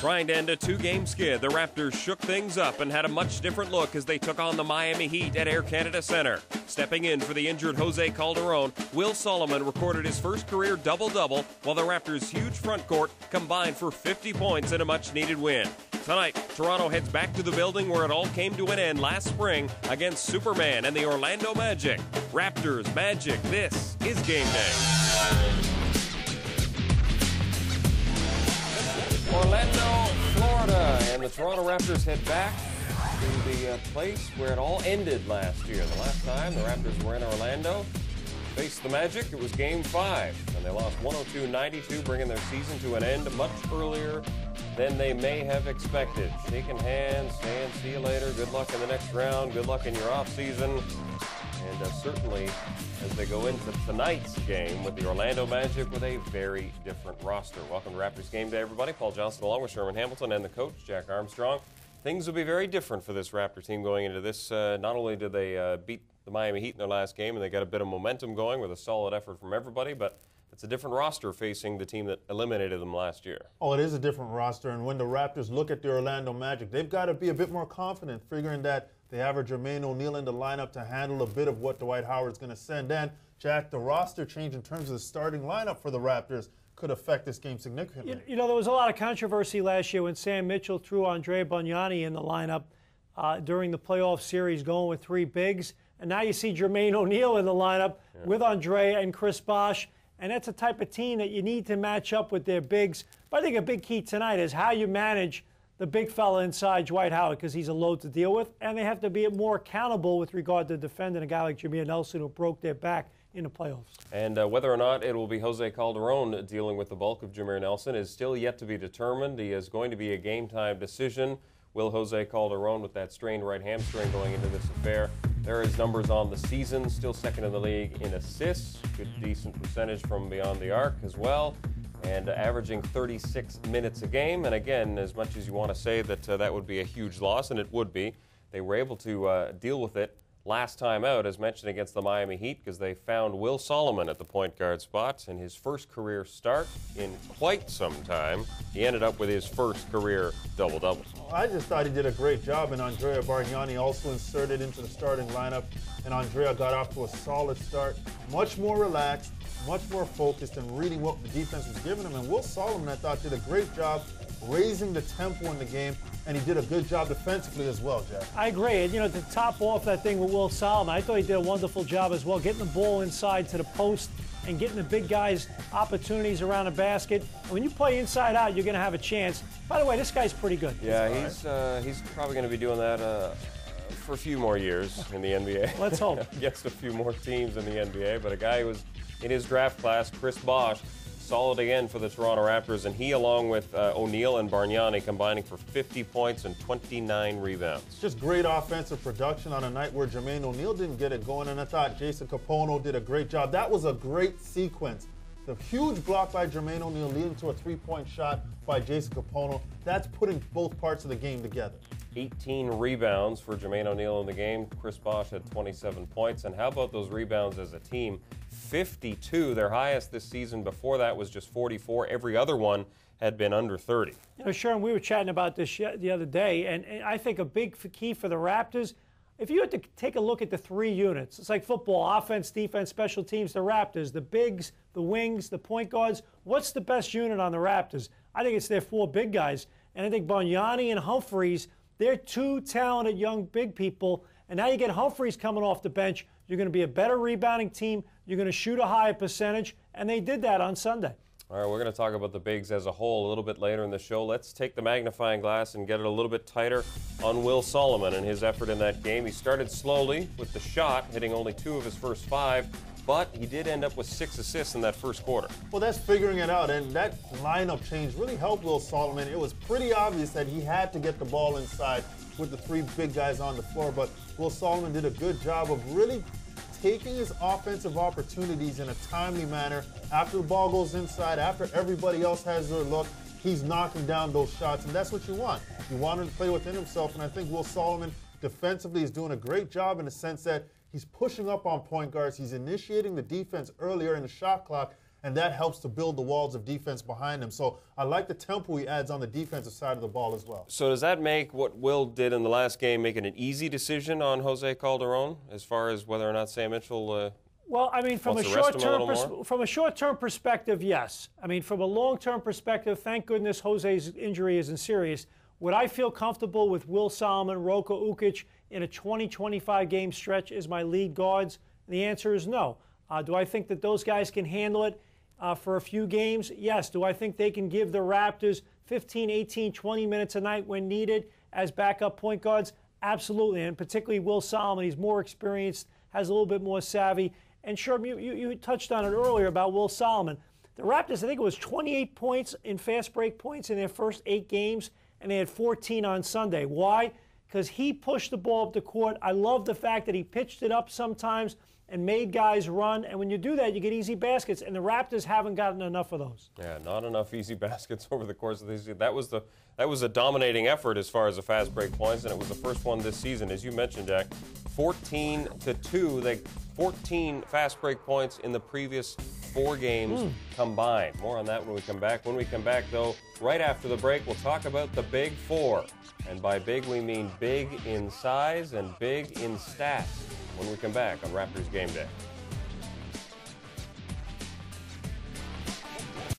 Trying to end a two-game skid, the Raptors shook things up and had a much different look as they took on the Miami Heat at Air Canada Center. Stepping in for the injured Jose Calderon, Will Solomon recorded his first career double-double, while the Raptors' huge front court combined for 50 points in a much-needed win. Tonight, Toronto heads back to the building where it all came to an end last spring against Superman and the Orlando Magic. Raptors Magic, this is Game Day. Orlando, Florida, and the Toronto Raptors head back to the place where it all ended last year. The last time the Raptors were in Orlando, faced the Magic, it was Game 5, and they lost 102-92, bringing their season to an end much earlier than they may have expected. Shaking hands, saying see you later, good luck in the next round, good luck in your off-season. And certainly, as they go into tonight's game with the Orlando Magic with a very different roster. Welcome to Raptors Game Day, everybody. Paul Johnson along with Sherman Hamilton and the coach, Jack Armstrong. Things will be very different for this Raptor team going into this. Not only did they beat the Miami Heat in their last game, and they got a bit of momentum going with a solid effort from everybody, but it's a different roster facing the team that eliminated them last year. Oh, it is a different roster, and when the Raptors look at the Orlando Magic, they've got to be a bit more confident, figuring that they have a Jermaine O'Neal in the lineup to handle a bit of what Dwight Howard's going to send. And, Jack, the roster change in terms of the starting lineup for the Raptors could affect this game significantly. You know, there was a lot of controversy last year when Sam Mitchell threw Andrea Bargnani in the lineup during the playoff series going with three bigs. And now you see Jermaine O'Neal in the lineup with Andrea and Chris Bosh. And that's a type of team that you need to match up with their bigs. But I think a big key tonight is how you manage the big fella inside Dwight Howard, because he's a load to deal with. And they have to be more accountable with regard to defending a guy like Jameer Nelson who broke their back in the playoffs. And whether or not it will be Jose Calderon dealing with the bulk of Jameer Nelson is still yet to be determined. He is going to be a game-time decision. Will Jose Calderon, with that strained right hamstring going into this affair? There are his numbers on the season, still second in the league in assists, good decent percentage from beyond the arc as well, and averaging 36 minutes a game. And again, as much as you want to say that that would be a huge loss, and it would be, they were able to deal with it last time out, as mentioned, against the Miami Heat, because they found Will Solomon at the point guard spot in his first career start in quite some time. He ended up with his first career double-double. I just thought he did a great job, and Andrea Bargnani also inserted into the starting lineup, and Andrea got off to a solid start, much more relaxed, much more focused, and reading what the defense was giving him. And Will Solomon, I thought, did a great job raising the tempo in the game, and he did a good job defensively as well, Jeff. I agree. And, you know, to top off that thing with Will Solomon, I thought he did a wonderful job as well, getting the ball inside to the post and getting the big guys opportunities around the basket. And when you play inside out, you're going to have a chance. By the way, this guy's pretty good. Yeah, he's probably going to be doing that for a few more years in the NBA. Let's hope. Against a few more teams in the NBA. But a guy who was in his draft class, Chris Bosh, solid again for the Toronto Raptors, and he, along with O'Neal and Bargnani, combining for 50 points and 29 rebounds. Just great offensive production on a night where Jermaine O'Neal didn't get it going, and I thought Jason Capono did a great job. That was a great sequence. The huge block by Jermaine O'Neal leading to a three-point shot by Jason Capono. That's putting both parts of the game together. 18 rebounds for Jermaine O'Neal in the game. Chris Bosh had 27 points. And how about those rebounds as a team? 52, their highest this season. Before that was just 44. Every other one had been under 30. You know, Sharon, we were chatting about this the other day, and I think a big key for the Raptors, if you had to take a look at the three units, it's like football, offense, defense, special teams, the Raptors, the bigs, the wings, the point guards, what's the best unit on the Raptors? I think it's their four big guys. And I think Bargnani and Humphries, they're two talented young big people, and now you get Humphries coming off the bench. You're going to be a better rebounding team. You're going to shoot a higher percentage, and they did that on Sunday. All right, we're going to talk about the bigs as a whole a little bit later in the show. Let's take the magnifying glass and get it a little bit tighter on Will Solomon and his effort in that game. He started slowly with the shot, hitting only 2 of his first 5, but he did end up with 6 assists in that first quarter. Well, that's figuring it out, and that lineup change really helped Will Solomon. It was pretty obvious that he had to get the ball inside with the 3 big guys on the floor, but Will Solomon did a good job of really taking his offensive opportunities in a timely manner. After the ball goes inside, after everybody else has their look, he's knocking down those shots, and that's what you want. You want him to play within himself, and I think Will Solomon defensively is doing a great job in the sense that he's pushing up on point guards, he's initiating the defense earlier in the shot clock, and that helps to build the walls of defense behind him. So I like the tempo he adds on the defensive side of the ball as well. So does that make what Will did in the last game make it an easy decision on Jose Calderon as far as whether or not Sam Mitchell well, I mean, from a short-term perspective, yes. I mean, from a long-term perspective, thank goodness Jose's injury isn't serious. Would I feel comfortable with Will Solomon, Roka Ukic in a 20-25 game stretch as my lead guards? And the answer is no. Do I think that those guys can handle it for a few games? Yes. Do I think they can give the Raptors 15, 18, 20 minutes a night when needed as backup point guards? Absolutely, and particularly Will Solomon. He's more experienced, has a little bit more savvy. And Sherb, you touched on it earlier about Will Solomon. The Raptors, I think it was 28 points in fast break points in their first 8 games, and they had 14 on Sunday. Why? Because he pushed the ball up the court. I love the fact that he pitched it up sometimes and made guys run. And when you do that, you get easy baskets, and the Raptors haven't gotten enough of those. Yeah, not enough easy baskets over the course of the season. That was a dominating effort as far as the fast break points, and it was the first one this season. As you mentioned, Jack, 14-2. They 14 fast break points in the previous 4 games combined. More on that when we come back. When we come back, though, right after the break, we'll talk about the Big Four. And by big, we mean big in size and big in stats when we come back on Raptors Game Day.